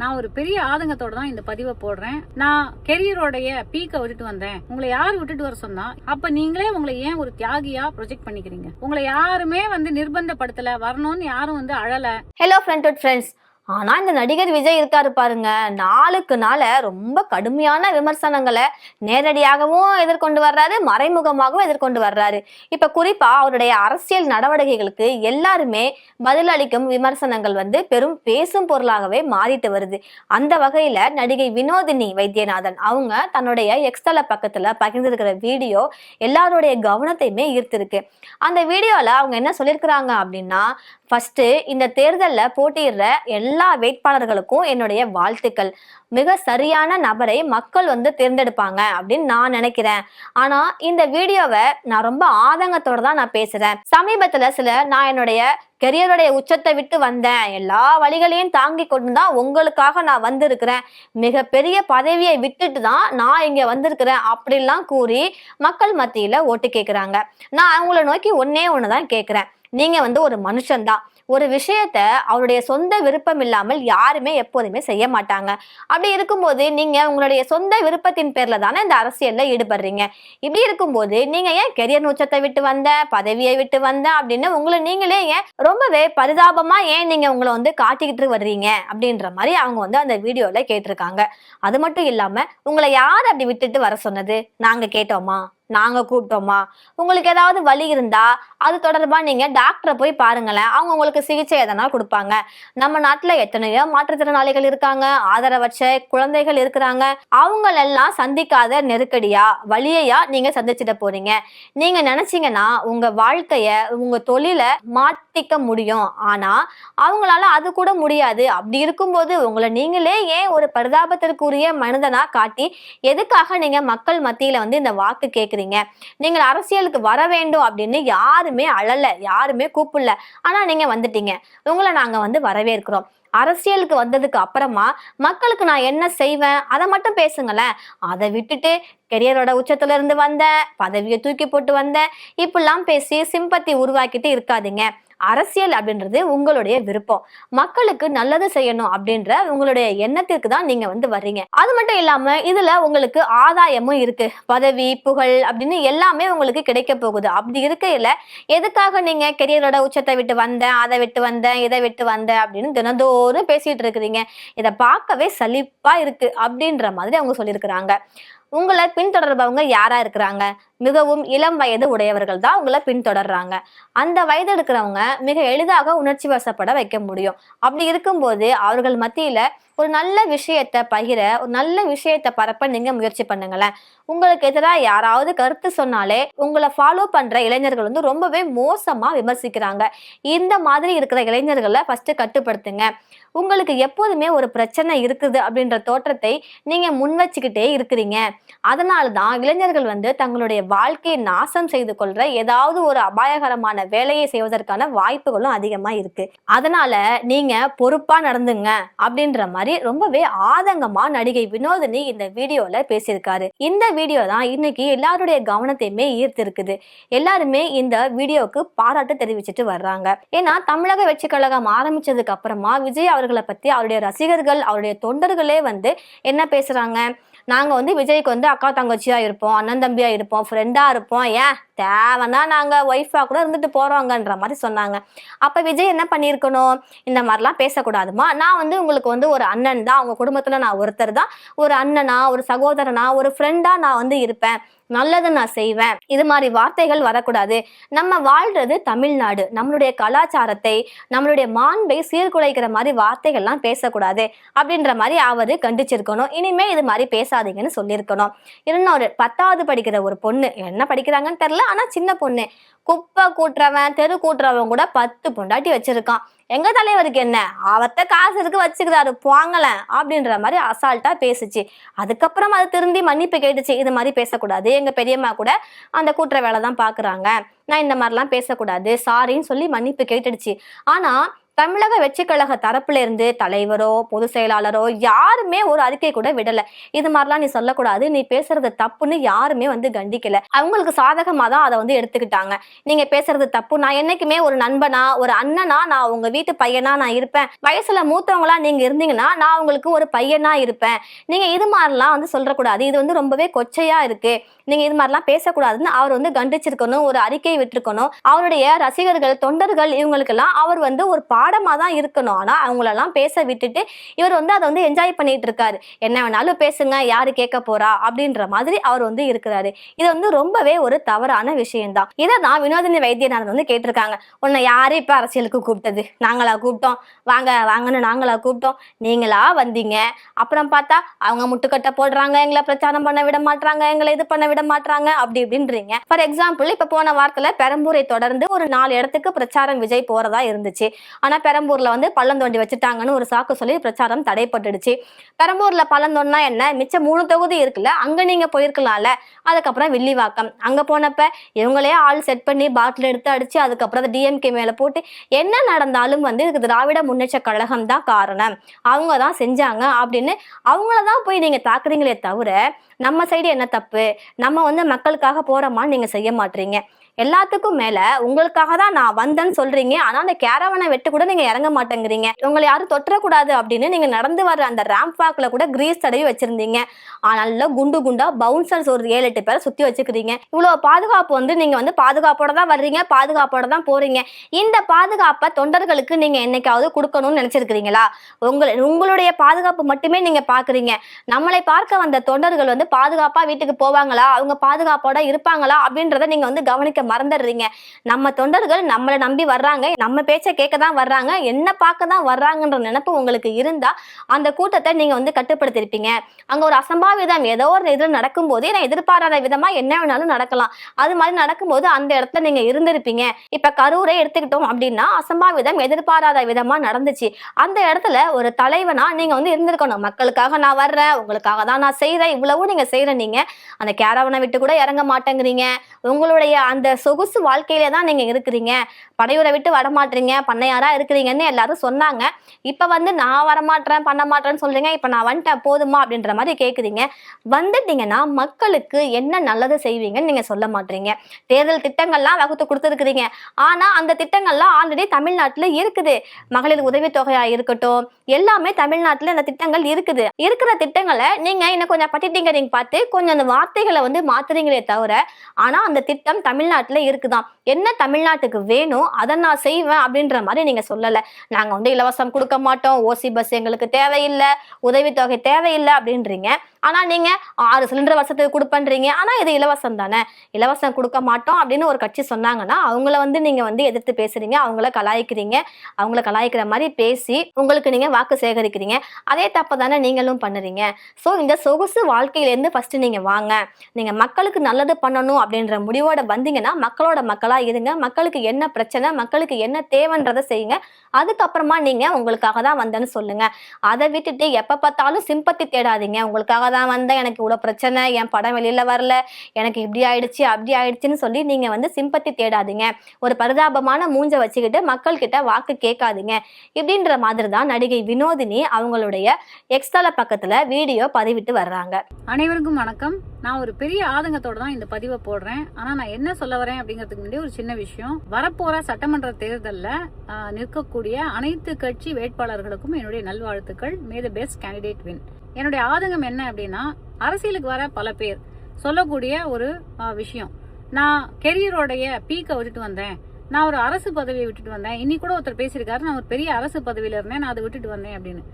நான் ஒரு பெரிய ஆதங்கத்தோட தான் இந்த பதிவை போடுறேன். நான் கெரியரோடைய பீக்கை விட்டுட்டு வந்தேன். உங்களை யார் விட்டுட்டு வர சொன்னா? அப்ப நீங்களே உங்களை ஏன் ஒரு தியாகியா ப்ரொஜெக்ட் பண்ணிக்கிறீங்க? உங்களை யாருமே நிர்பந்தப்படுத்தல, வரணும்னு யாரும் அழல. Hello friends. ஆனா இந்த நடிகர் விஜய் இருக்காரு பாருங்க, நாளுக்கு நாள ரொம்ப கடுமையான விமர்சனங்களை நேரடியாகவும் எதிர்கொண்டு வர்றாரு, மறைமுகமாகவும் எதிர்கொண்டு வர்றாரு. இப்ப குறிப்பா அவருடைய அரசியல் நடவடிக்கைகளுக்கு எல்லாருமே பதிலளிக்கும் விமர்சனங்கள் பெரும் பேசும் பொருளாகவே மாறிட்டு வருது. அந்த வகையில நடிகை வினோதினி வைத்தியநாதன் அவங்க தன்னுடைய எக்ஸ்தல பக்கத்துல பகிர்ந்திருக்கிற வீடியோ எல்லாருடைய கவனத்தையுமே ஈர்த்திருக்கு. அந்த வீடியோல அவங்க என்ன சொல்லியிருக்கிறாங்க அப்படின்னா, ஃபர்ஸ்ட் இந்த தேர்தல்ல போட்டியிடுற எல்லா வேட்பாளர்களுக்கும் என்னுடைய வாழ்த்துக்கள். மிக சரியான நபரை மக்கள் தேர்ந்தெடுப்பாங்க அப்படின்னு நான் நினைக்கிறேன். ஆனா இந்த வீடியோவை நான் ரொம்ப ஆதங்கத்தோட தான் நான் பேசுறேன். சமீபத்துல நான் என்னுடைய கெரியருடைய உச்சத்தை விட்டு வந்தேன், எல்லா வழிகளையும் தாங்கி கொண்டுதான் உங்களுக்காக நான் வந்திருக்கிறேன், மிகப்பெரிய பதவியை விட்டுட்டு தான் நான் இங்க வந்திருக்கிறேன் அப்படிலாம் கூறி மக்கள் மத்தியில ஓட்டு கேட்கிறாங்க. நான் அவங்கள நோக்கி ஒண்ணுதான் கேட்கிறேன். நீங்க ஒரு மனுஷன்தான். ஒரு விஷயத்த அவருடைய சொந்த விருப்பம் இல்லாமல் யாருமே எப்போதுமே செய்ய மாட்டாங்க. அப்படி இருக்கும்போது நீங்க உங்களுடைய சொந்த விருப்பத்தின் பேர்ல தானே இந்த அரசியல்ல ஈடுபடுறீங்க. இப்படி இருக்கும்போது நீங்க ஏன் கெரியர் உச்சத்தை விட்டு வந்த, பதவியை விட்டு வந்த அப்படின்னு உங்களை நீங்களே ஏன் ரொம்பவே பரிதாபமா ஏன் நீங்க உங்களை காட்டிக்கிட்டு வர்றீங்க அப்படின்ற மாதிரி அவங்க அந்த வீடியோல கேட்டிருக்காங்க. அது மட்டும் இல்லாம உங்களை யார் அப்படி விட்டுட்டு வர சொன்னது? நாங்க கேட்டோமா? நாங்க கூப்பிட்டோமா? உங்களுக்கு ஏதாவது வலி இருந்தா அது தொடர்பா நீங்க டாக்டரை போய் பாருங்களேன், அவங்க உங்களுக்கு சிகிச்சை எதனா கொடுப்பாங்க. நம்ம நாட்டுல எத்தனையோ மாற்றுத்திறனாளிகள் இருக்காங்க, ஆதரவற்ற குழந்தைகள் இருக்கிறாங்க. அவங்களெல்லாம் சந்திக்காத நெருக்கடியா வலியையா நீங்க சந்திச்சிட போறீங்க? நீங்க நினைச்சீங்கன்னா உங்க வாழ்க்கைய உங்க தொழில மாத்திக்க முடியும், ஆனா அவங்களால அது கூட முடியாது. அப்படி இருக்கும்போது உங்களை நீங்களே ஏன் ஒரு பரிதாபத்திற்குரிய மனிதனா காட்டி எதுக்காக நீங்க மக்கள் மத்தியில இந்த வாக்கு கேட்க நீங்கள் அரசியலுக்கு வர வேண்டும் அப்படின்னு யாருமே அழல, யாருமே கூப்பிடல. ஆனா நீங்க வந்துட்டீங்க. உங்களை நாங்க வரவேற்கிறோம். அரசியலுக்கு வந்ததுக்கு அப்புறமா மக்களுக்கு நான் என்ன செய்வேன் அதை மட்டும் பேசுங்களேன். அதை விட்டுட்டு கெரியரோட உச்சத்துல இருந்து வந்தேன், பதவியை தூக்கி போட்டு வந்தேன் இப்படிலாம் பேசி சிம்பத்தி உருவாக்கிட்டு இருக்காதீங்க. அரசியல் அப்படின்றது உங்களுடைய விருப்பம். மக்களுக்கு நல்லது செய்யணும் அப்படின்ற உங்களுடைய எண்ணத்திற்கு தான் நீங்க வர்றீங்க. அது மட்டும் இல்லாம இதுல உங்களுக்கு ஆதாயமும் இருக்கு. பதவி, புகழ் அப்படின்னு எல்லாமே உங்களுக்கு கிடைக்க போகுது. அப்படி இருக்கையில எதுக்காக நீங்க கெரியரோட உச்சத்தை விட்டு வந்தேன், அதை விட்டு வந்தேன், இதை விட்டு வந்தேன் அப்படின்னு தினந்தோறும் பேசிட்டு இருக்கிறீங்க? இதை பார்க்கவே சலிப்பா இருக்கு அப்படின்ற மாதிரி அவங்க சொல்லியிருக்கிறாங்க. உங்களை பின்தொடர்பவங்க யாரா இருக்கிறாங்க? மிகவும் இளம் வயது உடையவர்கள் தான் உங்களை பின்தொடர்றாங்க. அந்த வயது இருக்கிறவங்க மிக எளிதாக உணர்ச்சி வசப்பட வைக்க முடியும். அப்படி இருக்கும்போது அவர்கள் மத்தியில ஒரு நல்ல விஷயத்த பகிர, ஒரு நல்ல விஷயத்த பரப்ப நீங்க முயற்சி பண்ணுங்களேன். உங்களுக்கு எதிராக யாராவது கருத்து சொன்னாலே உங்களை ஃபாலோ பண்ற இளைஞர்கள் ரொம்பவே மோசமா விமர்சிக்கிறாங்க. இந்த மாதிரி இருக்கிற இளைஞர்களை ஃபர்ஸ்ட் கட்டுப்படுத்துங்க. உங்களுக்கு எப்போதுமே ஒரு பிரச்சனை இருக்குது அப்படின்ற தோற்றத்தை நீங்க முன் வச்சுக்கிட்டே இருக்கிறீங்க. அதனாலதான் இளைஞர்கள் தங்களுடைய வாழ்க்கையை நாசம் செய்து கொள்ற ஏதாவது ஒரு அபாயகரமான வேலையை செய்வதற்கான வாய்ப்புகளும் அதிகமா இருக்கு. அதனால நீங்க பொறுப்பா நடந்துங்க அப்படின்ற மாதிரி ரொம்பவே ஆதங்கமா நடிகை வினோதினி இந்த வீடியோல பேசியிருக்காரு. இந்த வீடியோ தான் இன்னைக்கு எல்லாருடைய கவனத்தையுமே ஈர்த்திருக்குது. எல்லாருமே இந்த வீடியோவுக்கு பாராட்டு தெரிவிச்சுட்டு வர்றாங்க. ஏன்னா தமிழக வெற்றி கழகம் ஆரம்பிச்சதுக்கு அப்புறமா விஜய் அவர்களை பத்தி அவருடைய ரசிகர்கள், அவருடைய தொண்டர்களே என்ன பேசுறாங்க? நாங்க விஜய்க்கு அக்கா தங்கச்சியா இருப்போம், அண்ணன் தம்பியா இருப்போம், ஃப்ரெண்டா இருப்போம், ஏன் தேவைன்னா நாங்க ஒய்ஃபா கூட இருந்துட்டு போறோங்கன்ற மாதிரி சொன்னாங்க. அப்ப விஜய் என்ன பண்ணிருக்கணும்? இந்த மாதிரிலாம் பேசக்கூடாதுமா, நான் உங்களுக்கு ஒரு அண்ணன் தான், உங்க குடும்பத்துல நான் ஒருத்தர் தான், ஒரு அண்ணனா, ஒரு சகோதரனா, ஒரு ஃப்ரெண்டா நான் இருப்பேன், நல்லது நான் செய்வேன். இது மாதிரி வார்த்தைகள் வரக்கூடாது. நம்ம வாழ்றது தமிழ்நாடு, நம்மளுடைய கலாச்சாரத்தை, நம்மளுடைய மாண்பை சீர்குலைக்கிற மாதிரி வார்த்தைகள்லாம் பேசக்கூடாது அப்படின்ற மாதிரி அவரு கண்டிச்சிருக்கணும். இனிமே இது மாதிரி பேசாதீங்கன்னு சொல்லியிருக்கணும். இன்னொரு 10வது படிக்கிற ஒரு பொண்ணு, என்ன படிக்கிறாங்கன்னு தெரியல, ஆனா சின்ன பொண்ணு, குப்பை கூட்டுறவன், தெரு கூட்டுறவன் கூட 10 பொண்டாட்டி வச்சிருக்கான். எங்க தலைவருக்கு என்ன, அவத்த காசு இருக்கு வச்சுக்கிறாரு போங்கல அப்படின்ற மாதிரி அசால்ட்டா பேசுச்சு. அதுக்கப்புறம் அது திரும்பி மன்னிப்பு கேட்டுச்சு, இது மாதிரி பேசக்கூடாது, எங்க பெரியம்மா கூட அந்த கூட்டுற வேலை தான் பாக்குறாங்க, நான் இந்த மாதிரிலாம் பேசக்கூடாது, சாரின்னு சொல்லி மன்னிப்பு கேட்டுடுச்சு. ஆனா தமிழக வெற்றி கழக தரப்புல இருந்து தலைவரோ பொதுச் செயலாளரோ யாருமே ஒரு அறிக்கை கூட விடல. இது மாதிரிலாம் நீ சொல்லக்கூடாது, நீ பேசுறது தப்புன்னு யாருமே வந்து கண்டிக்கல. அவங்களுக்கு சாதகமா தான் அதை வந்து எடுத்துக்கிட்டாங்க. நீங்க பேசுறது தப்பு, நான் என்னைக்குமே ஒரு நண்பனா ஒரு அண்ணனா நான் உங்க வீட்டு பையனா நான் இருப்பேன், வயசுல மூத்தவங்களா நீங்க இருந்தீங்கன்னா நான் உங்களுக்கு ஒரு பையனா இருப்பேன், நீங்க இது மாதிரிலாம் வந்து சொல்லக்கூடாது, இது வந்து ரொம்பவே கொச்சையா இருக்கு, நீங்க இது மாதிரிலாம் பேசக்கூடாதுன்னு அவர் வந்து கண்டிச்சிருக்கணும், ஒரு அறிக்கையை விட்டுருக்கணும். அவருடைய ரசிகர்கள் தொண்டர்கள் இவங்களுக்கெல்லாம் அவர் வந்து ஒரு பாடமா தான் இருக்கணும். ஆனா அவங்களெல்லாம் பேச விட்டுட்டு இவர் வந்து அதை வந்து என்ஜாய் பண்ணிட்டு இருக்காரு. என்ன வேணாலும் பேசுங்க, யாரு கேட்க போறா அப்படின்ற மாதிரி அவர் வந்து இருக்கிறாரு. இது வந்து ரொம்பவே ஒரு தவறான விஷயம்தான். இதை தான் வினோதினி வைத்தியநாதன் வந்து கேட்டிருக்காங்க. உன்னை யாரு இப்ப அரசியலுக்கு கூப்பிட்டது? நாங்களா கூப்பிட்டோம்? வாங்க வாங்கன்னு நாங்களா கூப்பிட்டோம்? நீங்களா வந்தீங்க. அப்புறம் பார்த்தா அவங்க முட்டுக்கட்டை போடுறாங்க, எங்களை பிரச்சாரம் பண்ண விட மாட்டாங்க, எங்களை இது பண்ண விட மாட்டாங்க அப்படி இப்படின்றீங்க. ஃபார் எக்ஸாம்பிள் இப்ப போன வாரத்துல பெரம்பூரை தொடர்ந்து ஒரு 4 இடத்துக்கு பிரச்சாரம் விஜய் போறதா இருந்துச்சு. ஆனா பெரம்பூர்ல வந்து பள்ளம் தோண்டி வச்சுட்டாங்கன்னு ஒரு சாக்கு சொல்லி பிரச்சாரம் தடைப்பட்டுடுச்சு. பெரம்பூர்ல பள்ளம் தோண்டினா என்ன, மிச்சம் 3 தொகுதி இருக்குல்ல, அங்க நீங்க போயிருக்கலாம்ல. அதுக்கப்புறம் வில்லிவாக்கம் அங்க போனப்ப இவங்களே ஆள் செட் பண்ணி பாட்டில் எடுத்து அடிச்சு அதுக்கப்புறம் டிஎம்கே மேல போட்டு என்ன நடந்தாலும் வந்து இதுக்கு திராவிட முன்னேற்ற கழகம் தான் காரணம், அவங்க தான் செஞ்சாங்க அப்படின்னு அவங்களதான் போய் நீங்க தாக்குறீங்களே தவிர நம்ம சைடு என்ன தப்பு, நம்ம வந்து மக்களுக்காக போறோமான்னு நீங்க செய்ய மாட்டீங்க. எல்லாத்துக்கும் மேல உங்களுக்காக தான் நான் வந்தேன்னு சொல்றீங்க, ஆனா அந்த கேரவனை வெட்டு கூட நீங்க இறங்க மாட்டேங்கிறீங்க. உங்களை யாரும் தொற்றக்கூடாது அப்படின்னு நீங்க நடந்து வர்ற அந்த ரேம்ப் வாக்ல கூட கிரீஸ் தடவி வச்சிருந்தீங்க. ஆனால குண்டு குண்டா பவுன்சர்ஸ் ஒரு 7-8 பேரை சுத்தி வச்சுக்கிறீங்க. இவ்வளவு பாதுகாப்பு வந்து நீங்க வந்து பாதுகாப்போட தான் வர்றீங்க, பாதுகாப்போட தான் போறீங்க. இந்த பாதுகாப்பை தொண்டர்களுக்கு நீங்க என்னைக்காவது கொடுக்கணும்னு நினைச்சிருக்கிறீங்களா? உங்களுடைய பாதுகாப்பு மட்டுமே நீங்க பாக்குறீங்க. நம்மளை பார்க்க வந்த தொண்டர்கள் வந்து பாதுகாப்பா வீட்டுக்கு போவாங்களா, அவங்க பாதுகாப்போட இருப்பாங்களா அப்படின்றத நீங்க வந்து கவனிக்க மறந்துடுறீங்க. நம்ம தொண்டர்கள் நம்மளை நம்பி வர்றாங்க, நம்ம பேச்சை கேட்க தான் வர்றாங்க, என்ன பார்க்க தான் வர்றாங்கன்ற நினைப்பு உங்களுக்கு இருந்தா அந்த கூட்டத்தை நீங்க வந்து கட்டுப்படுத்திருப்பீங்க. அங்க ஒரு அசம்பாவிதம் ஏதோ ஒரு இது நடக்கும் போதே நான் எதிர்பாராத விதமா என்ன வேணாலும் நடக்கலாம், அது மாதிரி நடக்கும்போது அந்த இடத்துல நீங்க இருந்திருப்பீங்க. இப்ப கரூரை எடுத்துக்கிட்டோம் அப்படின்னா அசம்பாவிதம் எதிர்பாராத விதமா நடந்துச்சு. அந்த இடத்துல ஒரு தலைவனா நீங்க வந்து இருந்திருக்கணும். மக்களுக்காக நான் வர்றேன், உங்களுக்காக தான் நான் செய்யறேன், இவ்வளவு நீங்க செய்யற நீங்க அந்த கேரவனை விட்டு கூட இறங்க மாட்டேங்கிறீங்க. உங்களுடைய அந்த சொகுசு வாழ்க்கையில தான் நீங்க இருக்கிறீங்க, படையூரை விட்டு வரமாட்டீங்க, பண்ணையாரா இருக்கிறீங்கன்னு எல்லாரும் சொன்னாங்க. இப்ப வந்து நான் வரமாட்டேன் பண்ண மாட்டேன்னு சொல்றீங்க, இப்ப நான் வந்துட்டேன் போதுமா அப்படின்ற மாதிரி கேக்குறீங்க. வந்துட்டீங்கன்னா மக்களுக்கு என்ன நல்லது செய்வீங்கன்னு நீங்க சொல்ல மாட்டீங்க. தேர்தல் திட்டங்கள்லாம் வகுத்து கொடுத்துருக்கிறீங்க, ஆனா அந்த திட்டங்கள்லாம் ஆல்ரெடி தமிழ்நாட்டுல இருக்குது. மகளிர் உதவித்தொகையா இருக்கட்டும், எல்லாமே தமிழ்நாட்டுல இந்த திட்டங்கள் இருக்குது. இருக்கிற திட்டங்களை நீங்க இன்னும் கொஞ்சம் பட்டிட்டிங்கரிங் பார்த்து கொஞ்சம் அந்த வார்த்தைகளை வந்து மாத்துறீங்களே தவிர, ஆனா அந்த திட்டம் தமிழ்நாட்டுல இருக்குதான். என்ன தமிழ்நாட்டுக்கு வேணும் அதை நான் செய்வேன் அப்படின்ற மாதிரி நீங்க சொல்லல. நாங்க வந்து இலவசம் கொடுக்க மாட்டோம், ஓசி பஸ் எங்களுக்கு தேவையில்லை, உதவித்தொகை தேவையில்லை அப்படின்றீங்க. ஆனா நீங்க 6 சிலிண்டர் வருஷத்துக்கு கொடுப்பன்றீங்க, ஆனா இது இலவசம் தானே, இலவசம் கொடுக்க மாட்டோம் அப்படின்னு ஒரு கட்சி சொன்னாங்கன்னா அவங்கள வந்து நீங்க வந்து எதிர்த்து பேசுறீங்க, அவங்கள கலாய்க்கிறீங்க, அவங்கள கலாய்க்கிற மாதிரி பேசி உங்களுக்கு நீங்க வாக்கு சேகரிக்கிறீங்க. அதே தப்ப தானே நீங்களும் பண்ணுறீங்க. ஸோ இந்த சொகுசு வாழ்க்கையிலேருந்து ஃபர்ஸ்ட் நீங்க வாங்க, நீங்க மக்களுக்கு நல்லது பண்ணணும் அப்படின்ற முடிவோட வந்தீங்கன்னா மக்களோட மக்களா இருங்க, மக்களுக்கு என்ன பிரச்சனை, மக்களுக்கு என்ன தேவைன்றதை செய்யுங்க. அதுக்கப்புறமா நீங்க உங்களுக்காக தான் வந்தேன்னு சொல்லுங்க. அதை விட்டுட்டு எப்ப பார்த்தாலும் சிம்பத்தி தேடாதீங்க. உங்களுக்காக தான் வந்தேன், எனக்கு இவ்வளவு பிரச்சனை, என் படம் வெளியில வரல, எனக்கு இப்படி ஆயிடுச்சு அப்படி ஆயிடுச்சுன்னு சொல்லி நீங்க வந்து சிம்பத்தி தேடாதீங்க. ஒரு பரிதாபமான மூஞ்ச வச்சுக்கிட்டு மக்கள் கிட்ட வாக்கு கேட்காதீங்க. இப்படின்ற மாதிரி தான் நடிகை வினோதினி அவங்களுடைய எக்ஸ்தல பக்கத்துல வீடியோ பதிவிட்டு வர்றாங்க. அனைவருக்கும் வணக்கம். நான் ஒரு பெரிய ஆதங்கத்தோட தான் இந்த பதிவை போடுறேன். ஆனா நான் என்ன சொல்ல வரேன் அப்படிங்கிறதுக்கு முன்னாடி ஒரு சின்ன விஷயம். வரப்போற சட்டமன்ற தேர்தல்ல நிற்கக்கூடிய அனைத்து கட்சி வேட்பாளர்களுக்கும் என்னுடைய நல்வாழ்த்துக்கள். மே தி பெஸ்ட் கேண்டிடேட் வின். என்னுடைய ஆதங்கம் என்ன அப்படின்னா, அரசியலுக்கு வர பல பேர் சொல்லக்கூடிய ஒரு விஷயம், நான் கெரியரோடைய பீக்கை விட்டுட்டு வந்தேன், நான் ஒரு அரசு பதவியை விட்டுட்டு வந்தேன். இன்னைக்கு கூட ஒருத்தர் பேசியிருக்காரு, நான் ஒரு பெரிய அரசு பதவியில இருந்தேன், நான் அதை விட்டுட்டு வந்தேன் அப்படின்னு.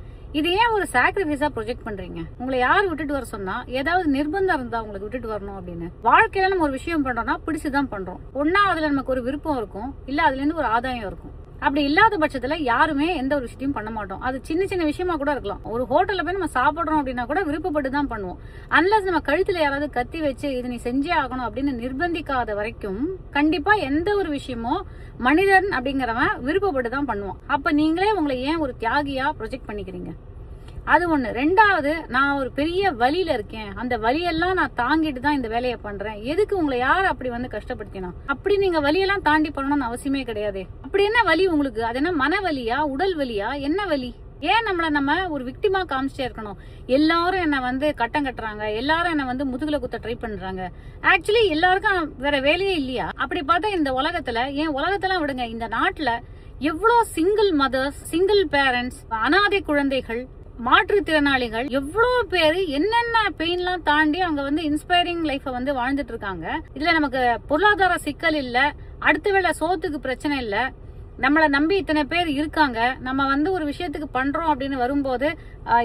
இது ஏன் ஒரு சாக்ரிஃபைஸா ப்ரொஜெக்ட் பண்றீங்க? உங்களை யார் விட்டுட்டு வர சொன்னா? ஏதாவது நிர்பந்தம் இருந்தா உங்களுக்கு விட்டுட்டு வரணும் அப்படின்னு? வாழ்க்கையில நம்ம ஒரு விஷயம் பண்றோம்னா பிடிச்சுதான் பண்றோம். ஒன்னா அதுல நமக்கு ஒரு விருப்பம் இருக்கும், இல்ல அதுல இருந்து ஒரு ஆதாயம் இருக்கும். அப்படி இல்லாத பட்சத்துல யாருமே எந்த ஒரு விஷயத்தையும் பண்ண மாட்டோம். அது சின்ன சின்ன விஷயமா கூட இருக்கலாம். ஒரு ஹோட்டல்ல போய் நம்ம சாப்பிடுறோம் அப்படின்னா கூட விருப்பப்பட்டு தான் பண்ணுவோம். அன்லஸ் நம்ம கழுத்துல யாராவது கத்தி வச்சு இது நீ செஞ்சே ஆகணும் அப்படின்னு நிர்பந்திக்காத வரைக்கும் கண்டிப்பா எந்த ஒரு விஷயமோ மனிதன் அப்படிங்கிறவன் விருப்பப்பட்டு தான் பண்ணுவான். அப்ப நீங்களே உங்களை ஏன் ஒரு தியாகியா ப்ரொஜெக்ட் பண்ணிக்கிறீங்க? அது ஒண்ணு. ரெண்டாவது, நான் ஒரு பெரிய வலியில இருக்கேன், அந்த வலியெல்லாம் நான் தாங்கிட்டு தான் இந்த வேலையை பண்றேன். எதுக்கு உங்களை யார் அப்படி வந்து கஷ்டப்படுத்தினா? அப்படி நீங்க வலியெல்லாம் தாண்டி பண்ணணும்னு அவசியமே கிடையாது. அப்படி என்ன வலி உங்களுக்கு? அது என்ன மன வலியா, உடல் வலியா, என்ன வலி? ஏன் நம்ம ஒரு விக்டிமா காமிச்சிட்டே இருக்கணும்? எல்லாரும் என்ன வந்து கட்டம் கட்டுறாங்க, எல்லாரும் என்ன வந்து முதுகுல குத்த ட்ரை பண்றாங்க. ஆக்சுவலி எல்லாருக்கும் வேற வேலையே இல்லையா? அப்படி பார்த்தா இந்த உலகத்துல, ஏன் உலகத்தெல்லாம் விடுங்க, இந்த நாட்டுல எவ்வளோ சிங்கிள் மதர்ஸ், சிங்கிள் பேரண்ட்ஸ், அனாதை குழந்தைகள், மாற்றுத்திறனாளிகள், எவ்வளவு பேரு என்னென்ன பெயின்லாம் தாண்டி அவங்க வந்து இன்ஸ்பைரிங் லைஃப வந்து வாழ்ந்துட்டு இருக்காங்க. இதுல நமக்கு பொருளாதார சிக்கல் இல்ல, அடுத்த வேளை சோத்துக்கு பிரச்சனை இல்ல, நம்மள நம்பி இத்தனை பேர் இருக்காங்க, நம்ம வந்து ஒரு விஷயத்துக்கு பண்றோம் அப்படின்னு வரும்போது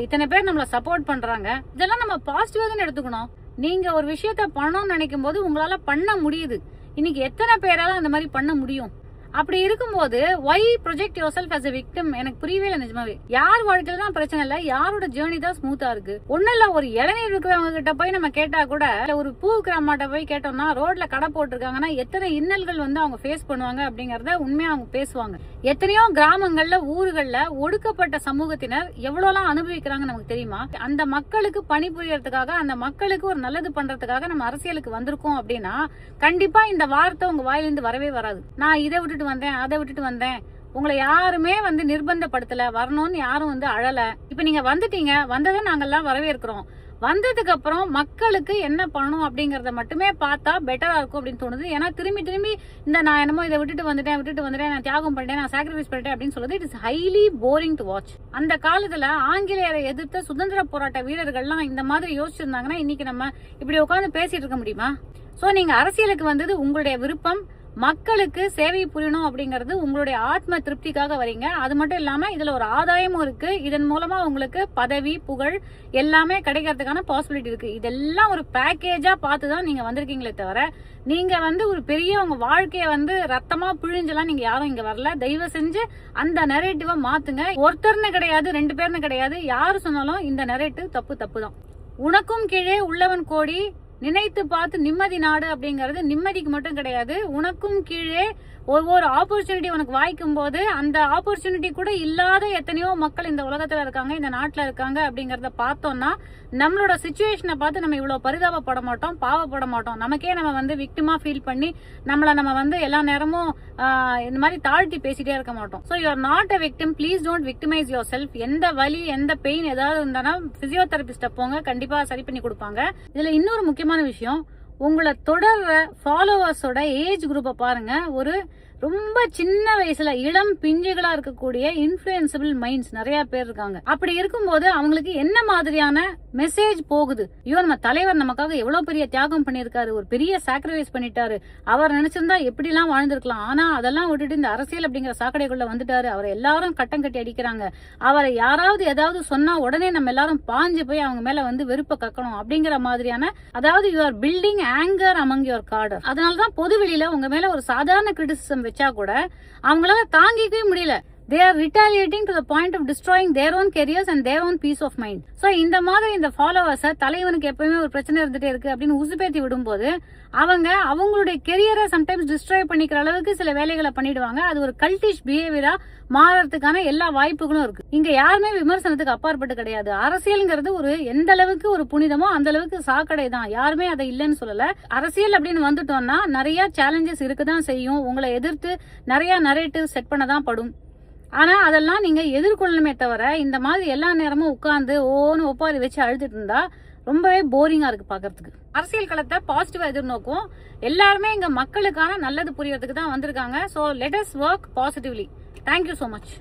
இத்தனை பேர் நம்மள சப்போர்ட் பண்றாங்க. இதெல்லாம் நம்ம பாசிட்டிவா தான் எடுத்துக்கணும். நீங்க ஒரு விஷயத்த பண்ணணும்னு நினைக்கும் போது உங்களால பண்ண முடியுது. இன்னைக்கு எத்தனை பேரால அந்த மாதிரி பண்ண முடியும்? அப்படி இருக்கும்போது why project yourself as a victim? எனக்கு புரியவே இல்லை நிஜமாவே. யார் வாழ்க்கையில தான் பிரச்சனை இல்ல, யாரோட ஜேர்னி தான் ஸ்மூத்தா இருக்கு. ஒண்ணு இல்ல, ஒரு இளநீர் இருக்கிறவங்க கிட்ட போய் நம்ம கேட்டா கூட, ஒரு பூ விக்கிற அம்மாட்ட போய் கேட்டோம்னா, ரோட்ல கடை போட்டிருக்காங்கன்னா எத்தனை இன்னல்கள் வந்து அவங்க ஃபேஸ் பண்ணுவாங்க அப்படிங்கறத உண்மையா அவங்க பேசுவாங்க. எத்தனையோ கிராமங்கள்ல, ஊர்கள்ல ஒடுக்கப்பட்ட சமூகத்தினர் எவ்வளவுலாம் அனுபவிக்கிறாங்க நமக்கு தெரியுமா? அந்த மக்களுக்கு பணிபுரியறதுக்காக, அந்த மக்களுக்கு ஒரு நல்லது பண்றதுக்காக நம்ம அரசியலுக்கு வந்திருக்கோம் அப்படின்னா கண்டிப்பா இந்த வார்த்தை உங்க வாயிலிருந்து வரவே வராது. நான் இதை விட்டுட்டு வந்தேன், அதை விட்டுட்டு வந்தேன். உங்களை யாருமே வந்து நிர்பந்தப்படுத்தல, வரணும்னு யாரும் வந்து அழல. இப்ப நீங்க வந்துட்டீங்க, வந்ததை நாங்கெல்லாம் வரவேற்கிறோம். வந்ததுக்கு அப்புறம் மக்களுக்கு என்ன பண்ணணும் அப்படிங்கறத மட்டுமே பார்த்தா பெட்டரா இருக்கும் அப்படின்னு தோணுது. ஏன்னா திரும்பி திரும்பி இந்த நான் என்னமோ இதை விட்டுட்டு வந்துட்டேன், நான் தியாகம் பண்ணிட்டேன், நான் சாக்ரிஃபைஸ் பண்ணிட்டேன் அப்படின்னு சொல்றது, it is highly boring to watch. அந்த காலத்துல ஆங்கிலேயரை எதிர்த்த சுதந்திர போராட்ட வீரர்கள்லாம் இந்த மாதிரி யோசிச்சிருந்தாங்கன்னா இன்னைக்கு நம்ம இப்படி உட்காந்து பேசிட்டு இருக்க முடியுமா? சோ நீங்க அரசியலுக்கு வந்தது உங்களுடைய விருப்பம், மக்களுக்கு சேவை புரியணும் அப்படிங்கறது உங்களுடைய ஆத்ம திருப்திக்காக வரீங்க. அது மட்டும் இல்லாம இதுல ஒரு ஆதாயமும் இருக்கு. இதன் மூலமா உங்களுக்கு பதவி, புகழ் எல்லாமே கிடைக்கிறதுக்கான பாசிபிலிட்டி இருக்கு. இதெல்லாம் ஒரு பேக்கேஜா பார்த்துதான் நீங்க வந்திருக்கீங்களே தவிர, நீங்க வந்து ஒரு பெரிய உங்க வாழ்க்கைய வந்து ரத்தமா பிழிஞ்செல்லாம் நீங்க யாரும் இங்க வரல. தயவு செஞ்சு அந்த நரேட்டிவ மாத்துங்க. ஒருத்தர்னு கிடையாது, 2 பேர்னு கிடையாது, யாரு சொன்னாலும் இந்த நரேட்டிவ் தப்பு தான். உனக்கும் கீழே உள்ளவன் கோடி, நினைத்து பார்த்து நிம்மதி நாடு அப்படிங்கறது நிம்மதிக்கு மட்டும் கிடையாது. உனக்கும் கீழே ஒவ்வொரு ஆப்பர்ச்சுனிட்டி உனக்கு வாய்க்கும் போது அந்த ஆப்பர்ச்சுனிட்டி கூட இல்லாத எத்தனையோ மக்கள் இந்த உலகத்துல இருக்காங்க, இந்த நாட்டுல இருக்காங்க அப்படிங்கறத பார்த்தோம்னா நம்மளோட சிச்சுவேஷனை பார்த்து நம்ம இவ்வளவு பரிதாபப்பட மாட்டோம், பாவப்பட மாட்டோம். நமக்கே நம்ம வந்து விக்டிமா ஃபீல் பண்ணி நம்ம வந்து எல்லா நேரமும் இந்த மாதிரி தாழ்த்தி பேசிட்டே இருக்க மாட்டோம். So you are not a victim. Please don't victimise your self. எந்த வலி, எந்த பெயின் ஏதாவது இருந்தானா பிசியோதெரபிஸ்ட போங்க, கண்டிப்பா சரி பண்ணி கொடுப்பாங்க. இதுல இன்னொரு முக்கியமான விஷயம், உங்களை தொடர்ற ஃபாலோவர்ஸோட ஏஜ் குரூப்பை பாருங்க. ஒரு ரொம்ப சின்ன வயசுல இளம் பிஞ்சுகளா இருக்கக்கூடிய இன்ஃபுளுன்சபிள் மைண்ட்ஸ் நிறைய பேர் இருக்காங்க. அப்படி இருக்கும்போது அவங்களுக்கு என்ன மாதிரியான மெசேஜ் போகுது? ஐயோ, நம்ம தலைவர் நமக்காக எவ்வளவு பெரிய தியாகம் பண்ணிருக்காரு, ஒரு பெரிய சாக்ரிஃபைஸ் பண்ணிட்டாரு, அவர் நினைச்சிருந்தா எப்படி எல்லாம் வாழ்ந்திருக்கலாம், ஆனா அதெல்லாம் விட்டுட்டு இந்த அரசியல் அப்படிங்கிற சாக்கடைக்குள்ள வந்துட்டாரு, அவரை எல்லாரும் கட்டம் கட்டி அடிக்கிறாங்க, அவரை யாராவது ஏதாவது சொன்னா உடனே நம்ம எல்லாரும் பாஞ்சு போய் அவங்க மேல வந்து வெறுப்ப கக்கணும் அப்படிங்கிற மாதிரியான, அதாவது you are building anger among your cadre. அதனாலதான் பொது வெளியில உங்க மேல ஒரு சாதாரண கிரிட்டிசிசம் வச்சா கூட அவங்களால தாங்கிக்கவே முடியல. They are retaliating to the point of destroying their own careers and their own peace of mind. So இந்த மாதிரி இந்த ஃபாலோவர்ஸ் தலைவனுக்கு எப்பவுமே ஒரு பிரச்சனை இருந்துட்டே இருக்கு அப்படின்னு உசுப்பேத்தி விடும்போது அவங்க அவங்களுடைய கெரியரை சம்டைம்ஸ் டிஸ்ட்ராய் பண்ணிக்கிற அளவுக்கு சில வேலைகளை பண்ணிடுவாங்க. அது ஒரு கல்டிஷ் பிஹேவியரா மாறறதுக்கான எல்லா வாய்ப்புகளும் இருக்கு. இங்க யாருமே விமர்சனத்துக்கு அப்பாற்பட்டு கிடையாது. அரசியல்ங்கிறது ஒரு எந்த அளவுக்கு ஒரு புனிதமோ அந்த அளவுக்கு சாக்கடை தான். யாருமே அதை இல்லைன்னு சொல்லல. அரசியல் அப்படின்னு வந்துட்டோம்னா நிறைய சேலஞ்சஸ் இருக்குதான் செய்யும். உங்களை எதிர்த்து நிறைய நரேட்டிவ் செட் பண்ணதான் படும். ஆனா அதெல்லாம் நீங்க எதிர்கொள்ளணுமே தவிர இந்த மாதிரி எல்லா நேரமும் உட்கார்ந்து ஓன்னு ஒப்பாரி வச்சு அழுதுட்டு இருந்தா ரொம்பவே போரிங்கா இருக்கு பாக்குறதுக்கு. அரசியல் களத்தை பாசிட்டிவா எதிர்நோக்கும். எல்லாருமே இங்க மக்களுக்கான நல்லது புரியறதுக்கு தான் வந்திருக்காங்க. So let us work positively. Thank you so much.